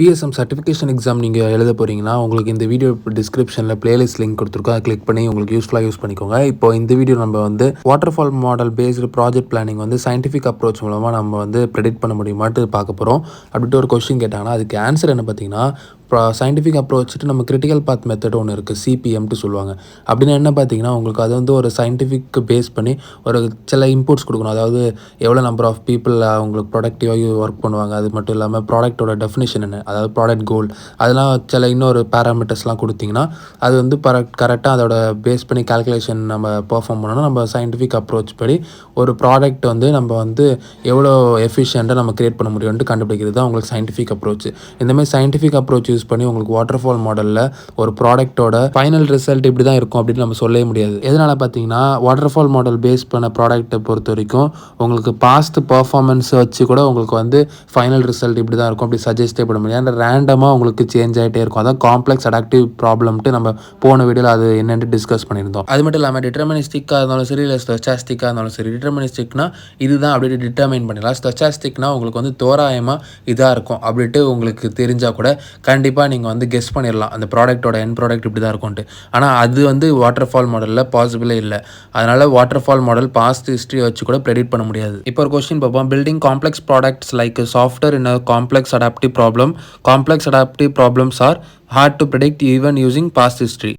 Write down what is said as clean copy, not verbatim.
PSM certification exam நீங்கள் எழுத போகிறீங்கன்னா, உங்களுக்கு இந்த வீடியோ டிஸ்கிரிப்ஷனில் பிளேலிஸ்ட் லிங்க் கொடுத்துருக்கோம். அதை கிளிக் பண்ணி உங்களுக்கு யூஸ் பண்ணிக்கோங்க. இப்போ இந்த வீடியோ நம்ம வந்து waterfall model based project planning வந்து சயின்டிஃபிக் அப்ரோச் மூலமாக நம்ம வந்து ப்ரெடிக்ட் பண்ண முடியுமாட்டு பார்க்க போகிறோம். அப்படின்ட்டு ஒரு கொஸ்டின் கேட்டாங்கன்னா, அதுக்கு ஆன்சர் என்ன பார்த்தீங்கன்னா, சயின்டிஃபிக் அப்ரோச்சுட்டு நம்ம கிரிட்டிக்கல் பாத் மெத்தட் ஒன்று இருக்குது. சிபிஎம்ட்டு சொல்லுவாங்க. அப்படின்னா என்ன பார்த்தீங்கன்னா, உங்களுக்கு அது வந்து ஒரு சயின்டிஃபிக் பேஸ் பண்ணி ஒரு சில இன்புட்ஸ் கொடுக்கணும். அதாவது எவ்வளோ நம்பர் ஆஃப் பீப்புள் அவங்களுக்கு ப்ரொடக்டிவாக ஒர்க் பண்ணுவாங்க. அது மட்டும் இல்லாமல் ப்ராடக்ட்டோட டெஃபினிஷன் என்ன, அதாவது ப்ராடக்ட் கோல், அதெல்லாம் சில இன்னொரு பேராமீட்டர்ஸ்லாம் கொடுத்தீங்கன்னா, அது வந்து கரெக்டாக அதோட பேஸ் பண்ணி கால்குலேஷன் நம்ம பெர்ஃபார்ம் பண்ணோம்னா, நம்ம சயின்டிஃபிக் அப்ரோச் படி ஒரு ப்ராடக்ட் வந்து நம்ம வந்து எவ்வளோ எஃபிஷியண்ட்டாக நம்ம கிரியேட் பண்ண முடியும்னு கண்டுபிடிக்கிறது தான் உங்களுக்கு சயின்டிஃபிக் அப்ரோச். இந்தமாதிரி சயின்டிஃபிக் அப்ரோச் யூஸ் பண்ணி உங்களுக்கு வாட்டர்ஃபால் மாடலில் ஒரு ப்ராடக்ட்டோட ஃபைனல் ரிசல்ட் இப்படி தான் இருக்கும் அப்படின்னு நம்ம சொல்லவே முடியாது. எதனால் பார்த்தீங்கன்னா, வாட்டர்ஃபால் மாடல் பேஸ் பண்ண ப்ராடக்ட்டை பொறுத்த வரைக்கும் உங்களுக்கு பாஸ்ட் பர்ஃபார்மன்ஸை வச்சு கூட உங்களுக்கு வந்து ஃபைனல் ரிசல்ட் இப்படி தான் இருக்கும் அப்படி சஜஸ்டே பண்ண முடியாது. ஏன்னா ரேண்டமாக உங்களுக்கு சேஞ்ச் ஆகிட்டே இருக்கும். அதான் காம்ப்ளெக்ஸ் அடாப்டிவ் ப்ராப்ளம்ட்டு நம்ம போன வீடியோவில் அது என்னென்னு டிஸ்கஸ் பண்ணியிருந்தோம். அது மட்டும் இல்லாமல் டிட்டர்மினிஸ்டிக்காக இருந்தாலும் சரி, இல்லை ஸ்டொச்சாஸ்டிக்காக இருந்தாலும் சரி. டிட்டர்மினிஸ்டிக்னா இதுதான் அப்படி டிட்டர்மைன் பண்ணிடலாம். ஸ்டொச்சாஸ்டிக்னா உங்களுக்கு வந்து தோராயமாக இதாக இருக்கும் அப்படின்ட்டு உங்களுக்கு தெரிஞ்சால் கூட கண்டிப்பாக நீங்கள் வந்து கெஸ் பண்ணிடலாம் அந்த ப்ராடக்ட்டோட எண்ட் ப்ராடக்ட் இப்படி தான் இருக்கும்ட்டு. ஆனால் அது வந்து வாட்டர்ஃபால் மாடலில் பாசிபிளே இல்லை. அதனால் வாட்டர்ஃபால் மாடல் பாஸ்ட் ஹிஸ்ட்ரி வச்சு கூட ப்ரெடிக்ட் பண்ண முடியாது. இப்போ ஒரு கொஸ்டின் பார்ப்போம். Building complex products like software in a complex adaptive problem. Complex adaptive problems are hard to predict even using past history.